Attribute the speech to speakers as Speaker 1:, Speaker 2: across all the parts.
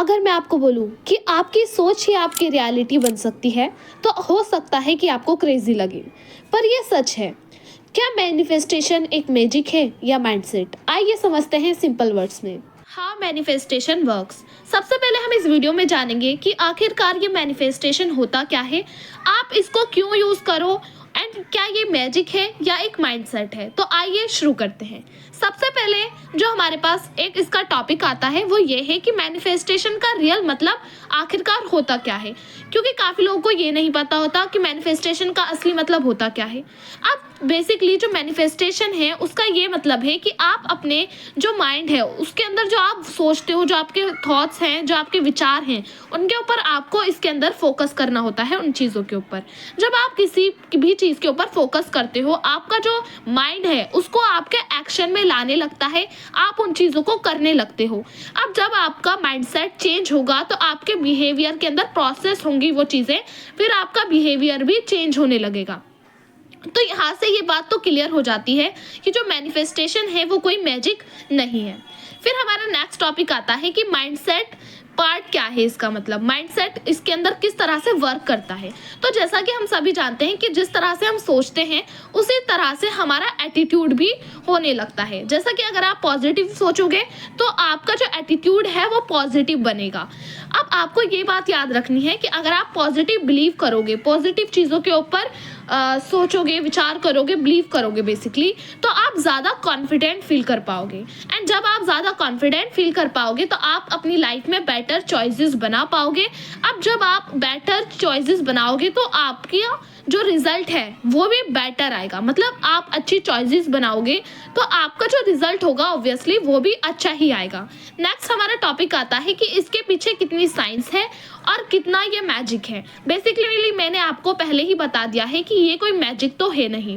Speaker 1: अगर मैं आपको बोलूँ कि आपकी सोच ही आपकी रियलिटी बन सकती है, तो हो सकता है कि आपको क्रेजी लगे, पर यह सच है। क्या मैनिफेस्टेशन एक मैजिक है या माइंडसेट? आइए समझते हैं सिंपल वर्ड्स में। हाँ, मैनिफेस्टेशन वर्क्स। सबसे पहले हम इस वीडियो में जानेंगे कि आखिरकार ये मैनिफेस्टेशन होता क्या है, आप इसको क्यों यूज़ करो, एंड क्या ये मैजिक है या एक माइंडसेट है। तो आइए शुरू करते हैं। सबसे पहले जो हमारे पास एक इसका टॉपिक आता है वो ये है कि मैनिफेस्टेशन का रियल मतलब आखिरकार होता क्या है, क्योंकि काफ़ी लोगों को ये नहीं पता होता कि मैनिफेस्टेशन का असली मतलब होता क्या है। अब बेसिकली जो मैनिफेस्टेशन है उसका ये मतलब है कि आप अपने जो माइंड है उसके अंदर जो आप सोचते हो, जो आपके थॉट्स हैं, जो आपके विचार हैं, उनके ऊपर आपको इसके अंदर फोकस करना होता है, उन चीज़ों के ऊपर। जब आप किसी भी चीज़ के ऊपर फोकस करते हो, आपका जो माइंड है उसको आपके एक्शन में लाने लगता है, आप उन चीज़ों को करने लगते हो। अब जब आपका माइंडसेट चेंज होगा तो आपके बिहेवियर के अंदर प्रोसेस होंगी वो चीज़ें, फिर आपका बिहेवियर भी चेंज होने लगेगा। तो यहाँ से ये बात तो क्लियर हो जाती है कि जो मैनिफेस्टेशन है वो कोई मैजिक नहीं है। फिर हमारा नेक्स्ट टॉपिक आता है कि माइंडसेट पार्ट क्या है, इसका मतलब माइंडसेट इसके अंदर किस तरह से वर्क करता है। तो जैसा कि हम सभी जानते हैं कि जिस तरह से हम सोचते हैं उसी तरह से हमारा एटीट्यूड भी होने लगता है। जैसा कि अगर आप पॉजिटिव सोचोगे तो आपका जो एटीट्यूड है वो पॉजिटिव बनेगा। अब आपको ये बात याद रखनी है कि अगर आप पॉजिटिव बिलीव करोगे, पॉजिटिव चीज़ों के ऊपर सोचोगे, विचार करोगे, बिलीव करोगे बेसिकली, तो आप ज़्यादा कॉन्फिडेंट फील कर पाओगे। एंड जब आप ज़्यादा कॉन्फिडेंट फील कर पाओगे तो आप अपनी लाइफ में बेटर चॉइसेस बना पाओगे। अब जब आप बेटर चॉइसेस बनाओगे तो आपकी जो रिजल्ट है वो भी बेटर आएगा। मतलब आप अच्छी चॉइसेस बनाओगे तो आपका जो रिजल्ट होगा ऑब्वियसली वो भी अच्छा ही आएगा। नेक्स्ट हमारा टॉपिक आता है कि इसके पीछे कितनी साइंस है और कितना ये मैजिक है। बेसिकली मैंने आपको पहले ही बता दिया है कि ये कोई मैजिक तो है नहीं।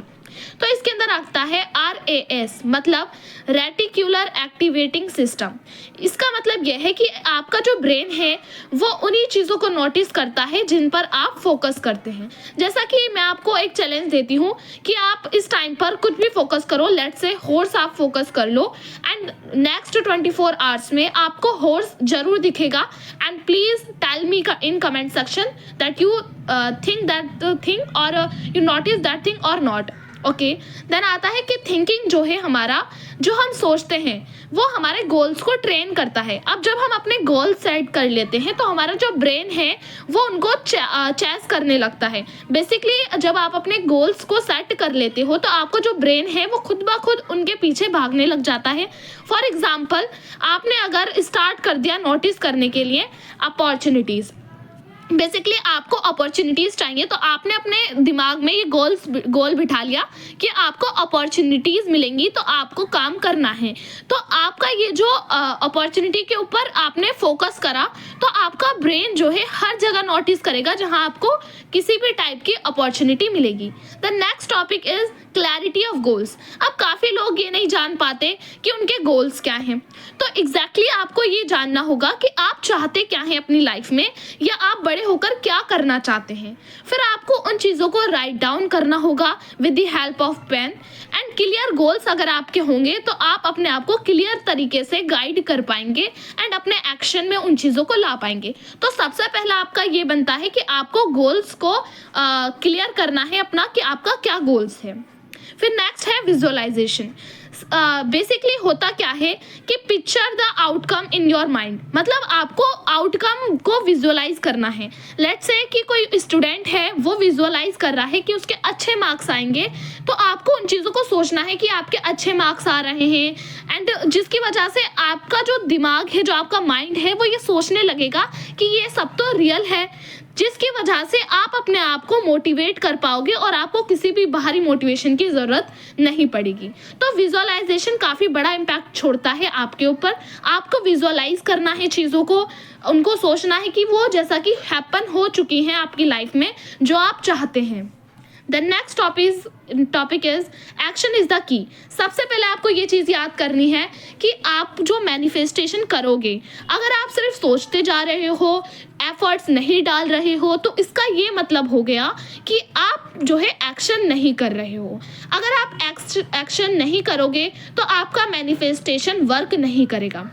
Speaker 1: तो इसके अंदर आता है RAS, मतलब रेटिक्युलर एक्टिवेटिंग सिस्टम। इसका मतलब यह है कि आपका जो ब्रेन है वो उन्हीं चीज़ों को नोटिस करता है जिन पर आप फोकस करते हैं। जैसा कि मैं आपको एक चैलेंज देती हूँ कि आप इस टाइम पर कुछ भी फोकस करो, लेट्स से हॉर्स आप फोकस कर लो, एंड नेक्स्ट 24 आवर्स में आपको हॉर्स जरूर दिखेगा। And please tell me in comment section that you think that thing और यू नोटिस दैट थिंग और नॉट। ओके, देन आता है कि थिंकिंग जो है हमारा, जो हम सोचते हैं वो हमारे गोल्स को ट्रेन करता है। अब जब हम अपने गोल सेट कर लेते हैं तो हमारा जो ब्रेन है वो उनको चेस करने लगता है। बेसिकली जब आप अपने गोल्स को सेट कर लेते हो तो आपको जो ब्रेन है वो खुद ब खुद उनके पीछे भागने लग जाता है। फॉर एग्जाम्पल, आपने अगर स्टार्ट कर दिया नोटिस करने के लिए अपॉर्चुनिटीज़, बेसिकली आपको अपॉर्चुनिटीज़ चाहिए, तो आपने अपने दिमाग में ये गोल बिठा लिया कि आपको अपॉर्चुनिटीज़ मिलेंगी तो आपको काम करना है। तो आपका ये जो अपॉर्चुनिटी के ऊपर आपने फोकस करा तो आपका ब्रेन जो है हर जगह नोटिस करेगा जहां आपको किसी भी टाइप की अपॉर्चुनिटी मिलेगी। The next topic is clarity of goals. अब काफ़ी लोग ये नहीं जान पाते कि उनके गोल्स क्या हैं। तो एग्जैक्टली आपको ये जानना होगा कि आप चाहते क्या हैं अपनी लाइफ में, या आप बड़े होकर क्या करना चाहते हैं। फिर आपको उन चीज़ों को राइट डाउन करना होगा with the help of pen. And clear goals अगर आपके होंगे तो आप अपने आप को क्लियर तरीके से गाइड कर पाएंगे एंड अपने एक्शन में उन चीज़ों को ला पाएंगे। तो सबसे पहला आपका ये बनता है कि आपको गोल्स को क्लियर करना है अपना, कि आपका क्या गोल्स है। फिर नेक्स्ट है विजुअलाइजेशन। बेसिकली होता क्या है कि picture the outcome in your mind, मतलब आपको आउटकम को विजुअलाइज करना है। लेट्स से कि कोई स्टूडेंट है वो विजुअलाइज कर रहा है कि उसके अच्छे मार्क्स आएंगे, तो आपको उन चीज़ों को सोचना है कि आपके अच्छे मार्क्स आ रहे हैं, एंड जिसकी वजह से आपका जो दिमाग है, जो आपका माइंड है, वो ये सोचने लगेगा कि ये सब तो रियल है, जिसकी वजह से आप अपने आप को मोटिवेट कर पाओगे और आपको किसी भी बाहरी मोटिवेशन की ज़रूरत नहीं पड़ेगी। तो विजुअलाइजेशन काफ़ी बड़ा इम्पैक्ट छोड़ता है आपके ऊपर। आपको विजुअलाइज करना है चीज़ों को, उनको सोचना है कि वो जैसा कि हैपन हो चुकी हैं आपकी लाइफ में, जो आप चाहते हैं। The next topic is action is the key. सबसे पहले आपको ये चीज़ याद करनी है कि आप जो मैनिफेस्टेशन करोगे, अगर आप सिर्फ सोचते जा रहे हो, एफर्ट्स नहीं डाल रहे हो, तो इसका ये मतलब हो गया कि आप जो है एक्शन नहीं कर रहे हो। अगर आप एक्शन नहीं करोगे तो आपका मैनिफेस्टेशन वर्क नहीं करेगा।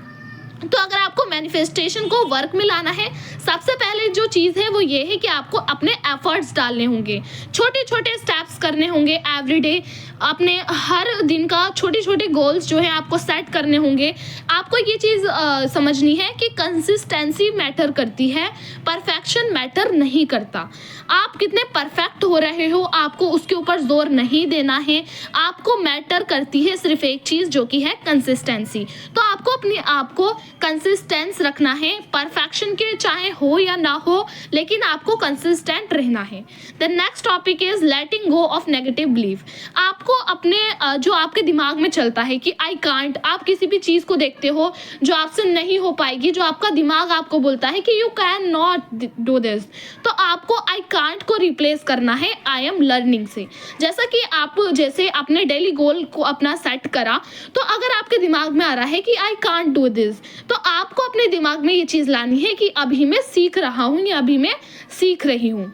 Speaker 1: तो अगर आपको मैनिफेस्टेशन को वर्क में लाना है, सबसे पहले जो चीज़ है वो ये है कि आपको अपने एफर्ट्स डालने होंगे, छोटे छोटे स्टेप्स करने होंगे एवरीडे, अपने हर दिन का छोटे छोटे गोल्स जो है आपको सेट करने होंगे। आपको ये चीज़ समझनी है कि कंसिस्टेंसी मैटर करती है, परफेक्शन मैटर नहीं करता। आप कितने परफेक्ट हो रहे हो आपको उसके ऊपर जोर नहीं देना है, आपको मैटर करती है सिर्फ एक चीज़ जो कि है कंसिस्टेंसी। तो आपको अपने आप को कंसिस्टेंस रखना है, परफेक्शन के चाहे हो या ना हो, लेकिन आपको कंसिस्टेंट रहना है। The next topic is letting go of negative belief. आपको अपने जो आपके दिमाग में चलता है कि आई कांट, आप किसी भी चीज़ को देखते हो जो आपसे नहीं हो पाएगी, जो आपका दिमाग आपको बोलता है कि you can not do this, तो आपको आई कांट को रिप्लेस करना है आई एम लर्निंग से। जैसा कि आप जैसे अपने डेली गोल को अपना सेट करा, तो अगर आपके दिमाग में आ रहा है कि आई कांट डू दिस, तो आपको अपने दिमाग में ये चीज़ लानी है कि अभी मैं सीख रहा हूँ या अभी मैं सीख रही हूँ।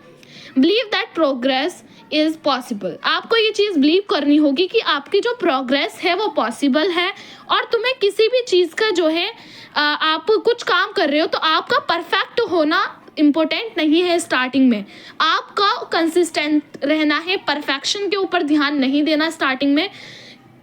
Speaker 1: Believe that progress is possible. आपको ये चीज़ बिलीव करनी होगी कि आपकी जो प्रोग्रेस है वो पॉसिबल है, और तुम्हें किसी भी चीज़ का जो है आप कुछ काम कर रहे हो तो आपका परफेक्ट होना इम्पोर्टेंट नहीं है। स्टार्टिंग में आपका कंसिस्टेंट रहना है, परफेक्शन के ऊपर ध्यान नहीं देना स्टार्टिंग में,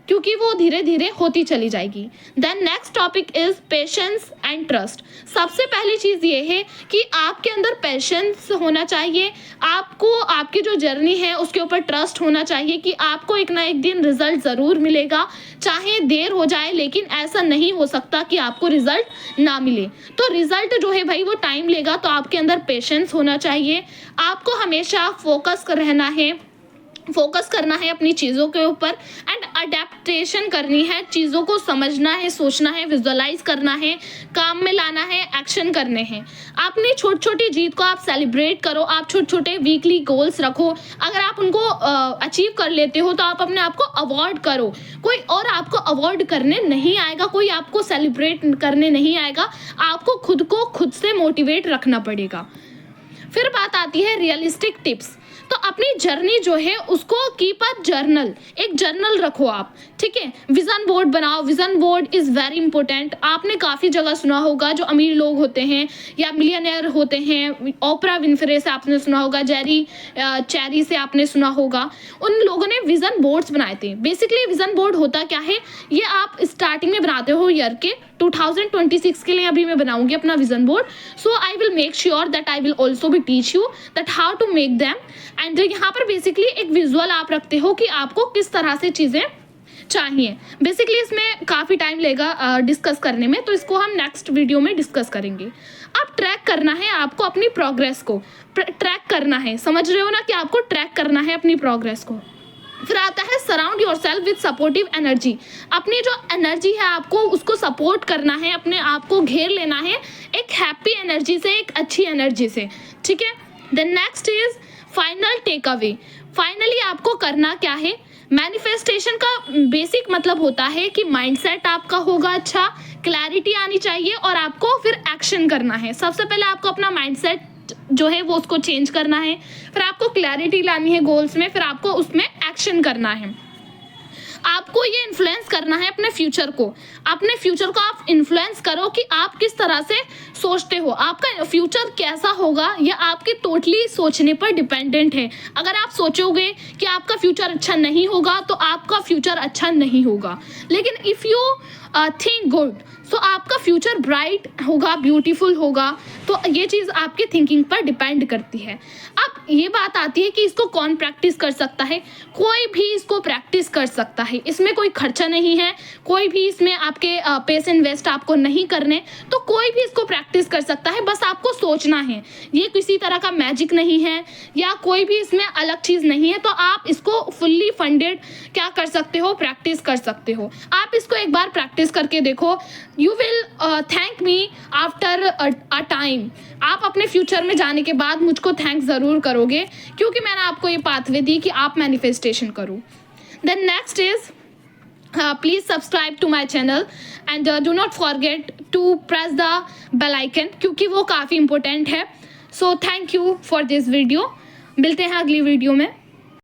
Speaker 1: क्योंकि वो धीरे धीरे होती चली जाएगी। Then next topic is patience and trust. सबसे पहली चीज़ ये है कि आपके अंदर पेशेंस होना चाहिए, आपको आपकी जो जर्नी है उसके ऊपर ट्रस्ट होना चाहिए कि आपको एक ना एक दिन रिजल्ट ज़रूर मिलेगा, चाहे देर हो जाए, लेकिन ऐसा नहीं हो सकता कि आपको रिजल्ट ना मिले। तो रिजल्ट जो है भाई वो टाइम लेगा, तो आपके अंदर पेशेंस होना चाहिए। आपको हमेशा फोकस करना है अपनी चीज़ों के ऊपर, एंड अडेप्टेशन करनी है, चीज़ों को समझना है, सोचना है, विजुअलाइज करना है, काम में लाना है, एक्शन करने हैं। अपनी छोटी छोटी जीत को आप सेलिब्रेट करो, आप छोटे छोटे वीकली गोल्स रखो। अगर आप उनको अचीव कर लेते हो तो आप अपने आप को अवॉर्ड करो। कोई और आपको अवॉर्ड करने नहीं आएगा, कोई आपको सेलिब्रेट करने नहीं आएगा, आपको खुद को खुद से मोटिवेट रखना पड़ेगा। फिर बात आती है रियलिस्टिक टिप्स। तो अपनी जर्नी जो है उसको कीप अ जर्नल, एक जर्नल रखो आप, ठीक है। विजन बोर्ड बनाओ, vision board is very important. आपने काफ़ी जगह सुना होगा, जो अमीर लोग होते हैं या मिलियनेयर होते हैं, ओपरा विनफ्रे से आपने सुना होगा, जेरी चैरी से आपने सुना होगा, उन लोगों ने विजन बोर्ड्स बनाए थे। बेसिकली विजन बोर्ड होता क्या है, ये आप स्टार्टिंग में बनाते हो ईयर के 2026 के लिए। अभी मैं बनाऊंगी अपना vision board, so I will make sure that I will also भी teach you that how to make them. And यहाँ पर बेसिकली एक विजुअल आप रखते हो कि आपको किस तरह से चीज़ें चाहिए। बेसिकली इसमें काफ़ी टाइम लेगा डिस्कस करने में, तो इसको हम नेक्स्ट वीडियो में डिस्कस करेंगे। अब ट्रैक करना है आपको, अपनी प्रोग्रेस को ट्रैक करना है, समझ रहे हो ना कि आपको ट्रैक करना है अपनी प्रोग्रेस को। फिर आता है surround yourself with supportive energy. अपनी जो एनर्जी है आपको उसको सपोर्ट करना है, अपने आप को घेर लेना है एक हैप्पी एनर्जी से, एक अच्छी एनर्जी से, ठीक है। The next is final take away. Finally आपको करना क्या है, मैनिफेस्टेशन का बेसिक मतलब होता है कि माइंडसेट आपका होगा अच्छा, क्लैरिटी आनी चाहिए, और आपको फिर एक्शन करना है। सबसे पहले आपको अपना माइंडसेट जो है वो उसको चेंज करना है, फिर आपको क्लैरिटी लानी है गोल्स में, फिर आपको उसमें एक्शन करना है। आपको ये इन्फ्लुएंस करना है अपने फ्यूचर को। अपने फ्यूचर को आप इन्फ्लुएंस करो कि आप किस तरह से सोचते हो, आपका फ्यूचर कैसा होगा, या आपके टोटली सोचने पर डिपेंडेंट है। अगर आप सोचोगे कि आपका फ्यूचर अच्छा नहीं होगा तो आपका फ्यूचर अच्छा नहीं होगा, लेकिन if you think good so आपका फ्यूचर ब्राइट होगा, ब्यूटीफुल होगा। तो ये चीज़ आपके थिंकिंग पर डिपेंड करती है। अब ये बात आती है कि इसको कौन प्रैक्टिस कर सकता है। कोई भी इसको प्रैक्टिस कर सकता है, इसमें कोई खर्चा नहीं है, कोई भी इसमें आपके पैसे इन्वेस्ट आपको नहीं करने, तो कोई भी इसको प्रैक्टिस कर सकता है। बस आपको सोचना है, ये किसी तरह का मैजिक नहीं है या कोई भी इसमें अलग चीज़ नहीं है। तो आप इसको फुल्ली फंडेड क्या कर सकते हो, प्रैक्टिस कर सकते हो। आप इसको एक बार प्रैक्टिस करके देखो, you will thank me after a time. आप अपने फ्यूचर में जाने के बाद मुझको थैंक ज़रूर करोगे, क्योंकि मैंने आपको ये पाथवे दी कि आप मैनिफेस्टेशन करो। Then next is please subscribe to my channel and do not forget to press the bell icon, क्योंकि वो काफ़ी important है। So thank you for this video। मिलते हैं अगली वीडियो में।